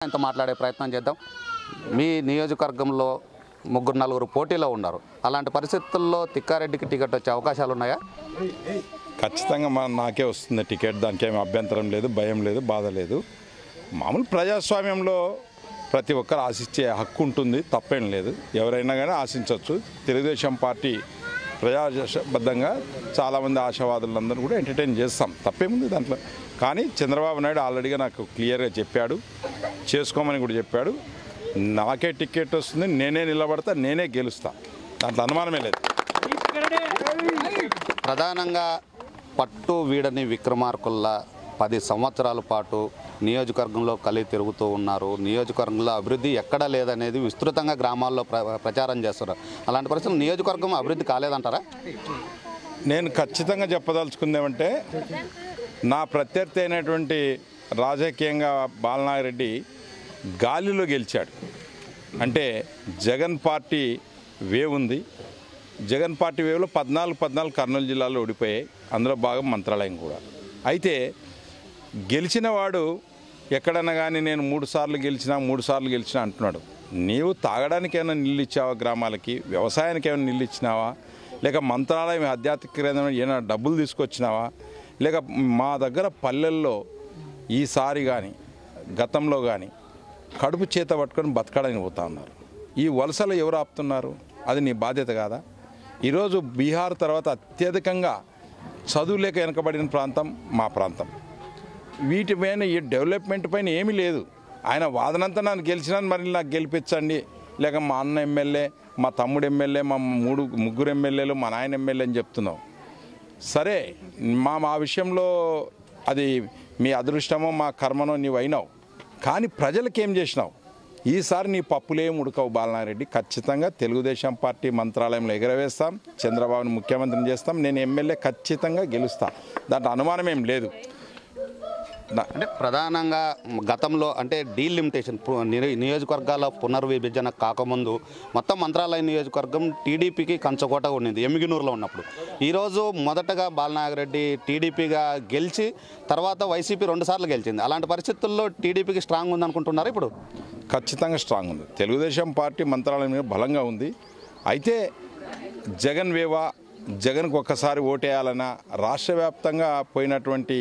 ఎంత మాట్లాడే ప్రయత్నం చేద్దాం. మీ నియోజకవర్గంలో ముగ్గురు నలుగురు పోటీలో ఉన్నారు. అలాంటి పరిస్థితుల్లో తిక్కారెడ్డికి టికెట్ వచ్చే అవకాశాలు ఉన్నాయా? ఖచ్చితంగా నాకే వస్తుంది టికెట్. దానికి ఏమి అభ్యంతరం లేదు, భయం లేదు, బాధ లేదు. మామూలు ప్రజాస్వామ్యంలో ప్రతి ఒక్కరు ఆశించే హక్కు ఉంటుంది, తప్పేం లేదు. ఎవరైనా కానీ ఆశించవచ్చు. తెలుగుదేశం పార్టీ ప్రజాబద్ధంగా చాలామంది ఆశావాదులందరూ కూడా ఎంటర్టైన్ చేస్తాం, తప్పేముంది దాంట్లో. కానీ చంద్రబాబు నాయుడు ఆల్రెడీగా నాకు క్లియర్గా చెప్పాడు, చేసుకోమని కూడా చెప్పాడు. నాకే టికెట్ వస్తుంది, నేనే నిలబడతా, నేనే గెలుస్తా, దాంట్లో అనుమానమే లేదు. ప్రధానంగా పట్టు వీడని విక్రమార్కుల్లా 10 సంవత్సరాల పాటు నియోజకవర్గంలో కలిగి తిరుగుతూ ఉన్నారు. నియోజకవర్గంలో అభివృద్ధి ఎక్కడా లేదనేది విస్తృతంగా గ్రామాల్లో ప్రచారం చేస్తున్నారు. అలాంటి పరిస్థితులు నియోజకవర్గం అభివృద్ధి కాలేదంటారా? నేను ఖచ్చితంగా చెప్పదలుచుకుందేమంటే, నా ప్రత్యర్థి అయినటువంటి రాజకీయంగా బాలనాగిరెడ్డి గాలిలో గెలిచాడు. అంటే జగన్ పార్టీ వేవ్ ఉంది. జగన్ పార్టీ వేవ్లో 14 కర్నూలు జిల్లాలో ఓడిపోయాయి, అందులో భాగం మంత్రాలయం కూడా. అయితే గెలిచిన వాడు ఎక్కడన్నా కానీ నేను 3 సార్లు గెలిచినా అంటున్నాడు. నీవు తాగడానికి ఏమైనా నీళ్ళు ఇచ్చావా? గ్రామాలకి వ్యవసాయానికి ఏమైనా నీళ్ళు ఇచ్చినావా? లేక మంత్రాలయం ఆధ్యాత్మిక కేంద్రం ఏమైనా డబ్బులు తీసుకొచ్చినావా? లేక మా దగ్గర పల్లెల్లో ఈసారి కానీ గతంలో కానీ కడుపు చేత పట్టుకొని బతకడానికి పోతా ఉన్నారు. ఈ వలసలు ఎవరు ఆపుతున్నారు? అది నీ బాధ్యత కాదా? ఈరోజు బీహార్ తర్వాత అత్యధికంగా చదువు లేక వెనకబడిన ప్రాంతం మా ప్రాంతం. వీటిపైన ఈ డెవలప్మెంట్ పైన ఏమీ లేదు. ఆయన వాదనంతా నన్ను గెలిచినాను, మరి నాకు గెలిపించండి, లేక మా అన్న ఎమ్మెల్యే, మా తమ్ముడు ఎమ్మెల్యే, మా ముగ్గురు ఎమ్మెల్యేలు, మా నాయన ఎమ్మెల్యే అని చెప్తున్నావు. సరే, మా విషయంలో అది మీ అదృష్టమో మా కర్మనో నీవు అయినావు. కానీ ప్రజలకు ఏం చేసినావు? ఈసారి నీ పప్పులేం ఉడకవు బాలనాగిరెడ్డి. ఖచ్చితంగా తెలుగుదేశం పార్టీ మంత్రాలయంలో ఎగరవేస్తాం, చంద్రబాబుని ముఖ్యమంత్రిని చేస్తాం, నేను ఎమ్మెల్యే ఖచ్చితంగా గెలుస్తా, దాంట్లో అనుమానం ఏం లేదు. అంటే ప్రధానంగా గతంలో అంటే డీలిమిటేషన్ నియోజకవర్గాల పునర్విభజన కాకముందు మొత్తం మంత్రాలయ నియోజకవర్గం టీడీపీకి కంచకోటగా ఉండింది ఎమ్మిగినూరులో ఉన్నప్పుడు. ఈరోజు మొదటగా బాలనాగిరెడ్డి టీడీపీగా గెలిచి తర్వాత వైసీపీ 2 సార్లు గెలిచింది. అలాంటి పరిస్థితుల్లో టీడీపీకి స్ట్రాంగ్ ఉంది అనుకుంటున్నారు ఇప్పుడు? ఖచ్చితంగా స్ట్రాంగ్ ఉంది. తెలుగుదేశం పార్టీ మంత్రాలయం మీద బలంగా ఉంది. అయితే జగన్ వేవా, జగన్కు ఒక్కసారి ఓటేయాలన్నా రాష్ట్ర వ్యాప్తంగా పోయినటువంటి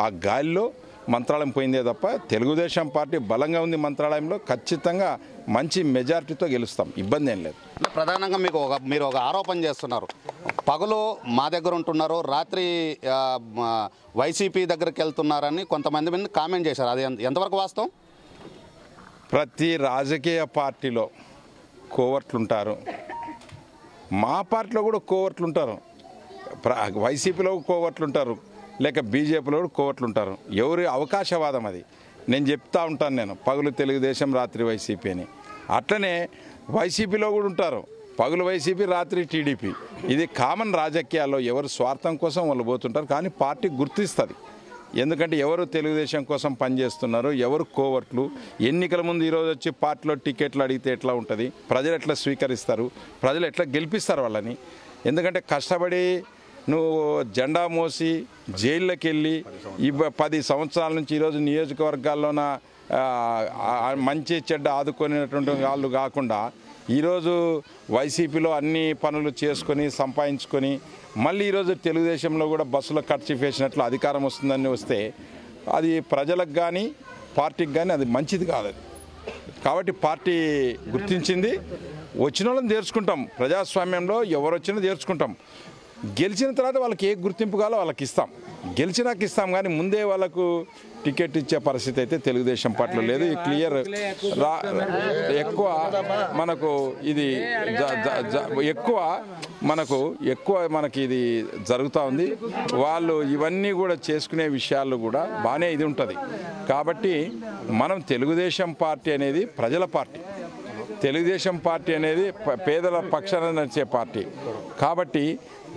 ఆ గాలిలో మంత్రాలయం పోయిందే తప్ప తెలుగుదేశం పార్టీ బలంగా ఉంది. మంత్రాలయంలో ఖచ్చితంగా మంచి మెజారిటీతో గెలుస్తాం, ఇబ్బంది ఏం లేదు. ప్రధానంగా మీరు ఒక ఆరోపణ చేస్తున్నారు, పగలు మా దగ్గర ఉంటున్నారు, రాత్రి వైసీపీ దగ్గరికి వెళ్తున్నారని కొంతమంది కామెంట్ చేశారు. అది ఎంతవరకు వాస్తవం? ప్రతి రాజకీయ పార్టీలో కోవర్ట్లుంటారు, మా పార్టీలో కూడా కోవర్ట్లుంటారు, వైసీపీలో కోవర్ట్లుంటారు, లేక బీజేపీలో కూడా కోవర్ట్లుంటారు. ఎవరి అవకాశవాదం అది. నేను చెప్తా ఉంటాను, నేను పగులు తెలుగుదేశం, రాత్రి వైసీపీ అని. అట్లనే వైసీపీలో కూడా ఉంటారు, పగులు వైసీపీ, రాత్రి టీడీపీ. ఇది కామన్ రాజకీయాల్లో. ఎవరు స్వార్థం కోసం వాళ్ళు పోతుంటారు, కానీ పార్టీ గుర్తిస్తుంది. ఎందుకంటే ఎవరు తెలుగుదేశం కోసం పనిచేస్తున్నారు, ఎవరు కోవర్ట్లు. ఎన్నికల ముందు ఈరోజు వచ్చి పార్టీలో టికెట్లు అడిగితే ఎట్లా ఉంటుంది? ప్రజలు ఎట్లా స్వీకరిస్తారు? ప్రజలు ఎట్లా గెలిపిస్తారు వాళ్ళని? ఎందుకంటే కష్టపడి నువ్వు జెండా మోసి జైల్లోకి వెళ్ళి 10 సంవత్సరాల నుంచి ఈరోజు నియోజకవర్గాల్లోన మంచి చెడ్డ ఆదుకునేటువంటి వాళ్ళు కాకుండా ఈరోజు వైసీపీలో అన్ని పనులు చేసుకొని సంపాదించుకొని మళ్ళీ ఈరోజు తెలుగుదేశంలో కూడా బస్సులో ఖర్చు వేసినట్లు అధికారం వస్తుందని వస్తే అది ప్రజలకు కానీ పార్టీకి కానీ అది మంచిది కాదు. కాబట్టి పార్టీ గుర్తించింది. వచ్చిన వాళ్ళని చేర్చుకుంటాం. ప్రజాస్వామ్యంలో ఎవరు వచ్చినా చేర్చుకుంటాం. గెలిచిన తర్వాత వాళ్ళకి ఏ గుర్తింపు కావాలో వాళ్ళకి ఇస్తాం, గెలిచినాక ఇస్తాం. కానీ ముందే వాళ్ళకు టికెట్ ఇచ్చే పరిస్థితి అయితే తెలుగుదేశం పార్టీలో లేదు. ఈ క్లియర్ ఎక్కువ మనకు ఇది ఎక్కువ మనకి ఇది జరుగుతూ ఉంది. వాళ్ళు ఇవన్నీ కూడా చేసుకునే విషయాలు కూడా బాగానే ఇది ఉంటుంది. కాబట్టి మనం తెలుగుదేశం పార్టీ అనేది ప్రజల పార్టీ, తెలుగుదేశం పార్టీ అనేది పేదల పక్షాన నడిచే పార్టీ. కాబట్టి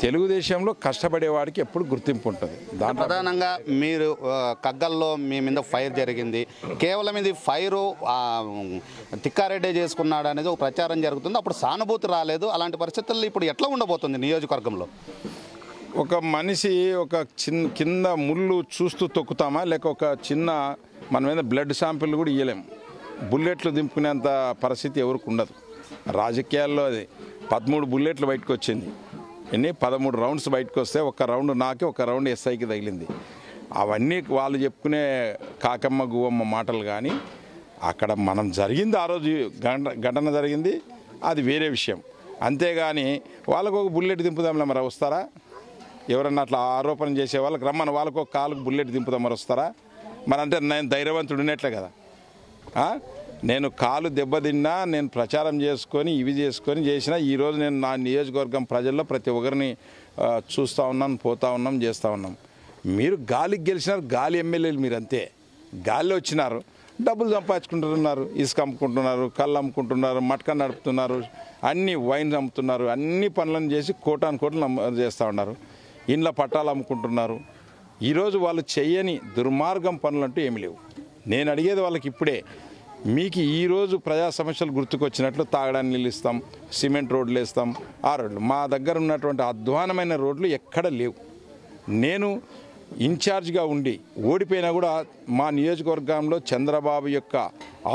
తెలుగుదేశంలో కష్టపడేవాడికి ఎప్పుడు గుర్తింపు ఉంటుంది. దాని ప్రధానంగా మీరు కగ్గల్లో మీ మీద ఫైర్ జరిగింది, కేవలం ఇది ఫైరు తిక్కారెడ్డి చేసుకున్నాడు అనేది ఒక ప్రచారం జరుగుతుంది. అప్పుడు సానుభూతి రాలేదు. అలాంటి పరిస్థితుల్లో ఇప్పుడు ఎట్లా ఉండబోతుంది నియోజకవర్గంలో? ఒక మనిషి ఒక కింద ముళ్ళు చూస్తూ తొక్కుతామా, లేక ఒక చిన్న మన మీద బ్లడ్ శాంపిల్ కూడా ఇవ్వలేము. బుల్లెట్లు దింపుకునేంత పరిస్థితి ఎవరికి ఉండదు. రాజకీయాల్లో అది 13 బుల్లెట్లు బయటకు వచ్చింది, 13 రౌండ్స్ బయటకు వస్తే ఒక రౌండ్ నాకి, ఒక రౌండ్ ఎస్ఐకి తగిలింది. అవన్నీ వాళ్ళు చెప్పుకునే కాకమ్మ గువ్వమ్మ మాటలు. కానీ అక్కడ మనం జరిగింది, ఆ రోజు ఘటన జరిగింది, అది వేరే విషయం. అంతేగాని వాళ్ళకు ఒక బుల్లెట్ దింపుదాంలే మరి వస్తారా? ఎవరన్నా అట్లా ఆరోపణ చేసే వాళ్ళకి రమ్మని వాళ్ళకు ఒక కాలుకు బుల్లెట్ దింపుదాం మరి వస్తారా? మరి అంటే నేను ధైర్యవంతుడినట్లే కదా. నేను కాలు దెబ్బతిన్నా, నేను ప్రచారం చేసుకొని ఇవి చేసుకొని చేసినా ఈరోజు నేను నా నియోజకవర్గం ప్రజల్లో ప్రతి ఒక్కరిని చూస్తూ ఉన్నాను, పోతూ ఉన్నాం, చేస్తూ ఉన్నాం. మీరు గాలికి గెలిచినారు, గాలి ఎమ్మెల్యేలు మీరు అంతే. గాలిలో వచ్చినారు, డబ్బులు సంపాదించుకుంటున్నారు, ఇసుక అమ్ముకుంటున్నారు, కళ్ళు అమ్ముకుంటున్నారు, మటక నడుపుతున్నారు, అన్ని వైన్స్ అమ్ముతున్నారు, అన్ని పనులను చేసి కోటాను కోట్లు చేస్తూ ఉన్నారు. ఇండ్ల పట్టాలు అమ్ముకుంటున్నారు. ఈరోజు వాళ్ళు చేయని దుర్మార్గం పనులు అంటూ ఏమి లేవు. నేను అడిగేది వాళ్ళకి ఇప్పుడే, మీకు ఈరోజు ప్రజా సమస్యలు గుర్తుకొచ్చినట్లు తాగడానికి నీళ్ళు ఇస్తాం, సిమెంట్ రోడ్లు వేస్తాం. ఆ రోడ్లు మా దగ్గర ఉన్నటువంటి అధ్వానమైన రోడ్లు ఎక్కడ లేవు. నేను ఇన్ఛార్జ్గా ఉండి ఓడిపోయినా కూడా మా నియోజకవర్గంలో చంద్రబాబు యొక్క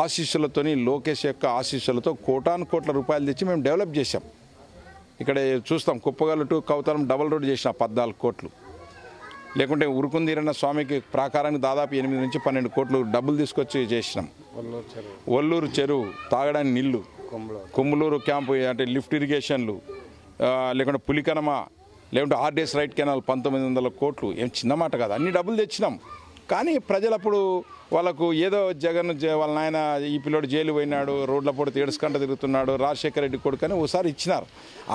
ఆశీస్సులతోని, లోకేష్ యొక్క ఆశీస్సులతో కోటాను కోట్ల రూపాయలు తెచ్చి మేము డెవలప్ చేశాం. ఇక్కడ చూస్తాం, కుప్పగల్లు టు కౌతలం డబల్ రోడ్ చేసిన 14 కోట్లు. లేకుంటే ఉరుకుందీరన్న స్వామికి ప్రాకారానికి దాదాపు 8 నుంచి 12 కోట్లు డబ్బులు తీసుకొచ్చి చేసినాం. ఒల్లూరు చెరువు, తాగడానికి నీళ్లు, కొమ్ములూరు క్యాంపు అంటే లిఫ్ట్ ఇరిగేషన్లు, లేకుంటే పులికనమ, లేకుంటే ఆర్డీఎస్ రైట్ కెనాల్ 1900 కోట్లు. ఏం చిన్న మాట కాదు, అన్ని డబ్బులు తెచ్చినాం. కానీ ప్రజలప్పుడు వాళ్ళకు ఏదో జగన్ వాళ్ళ నాయన ఈ పిల్లోడు జైలు పోయినాడు, రోడ్ల పొడి తేడుసుకంట తిరుగుతున్నాడు, రాజశేఖర రెడ్డి కొడుకు అని ఒకసారి ఇచ్చినారు.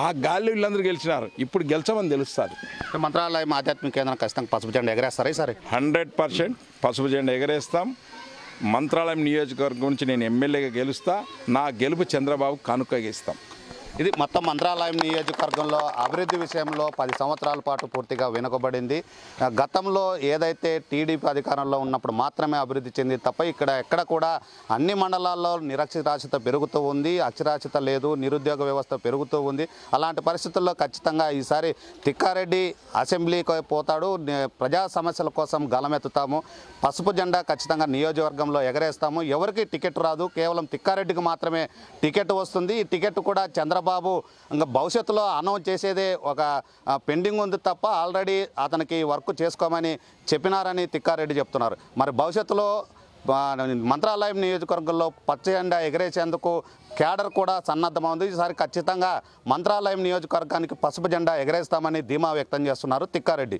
ఆ గాలి వీళ్ళందరూ గెలిచినారు. ఇప్పుడు గెలిచామని తెలుస్తుంది. మంత్రాలయం ఆధ్యాత్మిక కేంద్రం ఖచ్చితంగా పసుపు జెండా ఎగరేస్తారా ఈసారి? 100% పసుపు జెండా ఎగరేస్తాం. మంత్రాలయం నియోజకవర్గం నుంచి నేను ఎమ్మెల్యేగా గెలుస్తా. నా గెలుపు చంద్రబాబు కానుకగా ఇస్తాం. ఇది మొత్తం మంత్రాలయం నియోజకవర్గంలో అభివృద్ధి విషయంలో 10 సంవత్సరాల పాటు పూర్తిగా వెనుకబడింది. గతంలో ఏదైతే టీడీపీ అధికారంలో ఉన్నప్పుడు మాత్రమే అభివృద్ధి చెంది తప్ప ఇక్కడ ఎక్కడ కూడా అన్ని మండలాల్లో నిరక్షరాస్యత పెరుగుతూ ఉంది, అక్షరాస్యత లేదు, నిరుద్యోగ వ్యవస్థ పెరుగుతూ ఉంది. అలాంటి పరిస్థితుల్లో ఖచ్చితంగా ఈసారి తిక్కారెడ్డి అసెంబ్లీకి పోతాడు. ప్రజా సమస్యల కోసం గలమెత్తుతాము, పసుపు జెండా ఖచ్చితంగా నియోజకవర్గంలో ఎగరేస్తాము. ఎవరికి టికెట్ రాదు, కేవలం తిక్కారెడ్డికి మాత్రమే టికెట్ వస్తుంది. ఈ టికెట్ కూడా చంద్రబాబు ఇంకా భవిష్యత్తులో అనౌన్స్ చేసేదే ఒక పెండింగ్ ఉంది తప్ప ఆల్రెడీ అతనికి వర్క్ చేసుకోమని చెప్పినారని తిక్కారెడ్డి చెప్తున్నారు. మరి భవిష్యత్తులో మంత్రాలయం నియోజకవర్గంలో పచ్చ జెండా ఎగరేసేందుకు క్యాడర్ కూడా సన్నద్ధమైంది. ఈసారి ఖచ్చితంగా మంత్రాలయం నియోజకవర్గానికి పసుపు జెండా ఎగరేస్తామని ధీమా వ్యక్తం చేస్తున్నారు తిక్కారెడ్డి.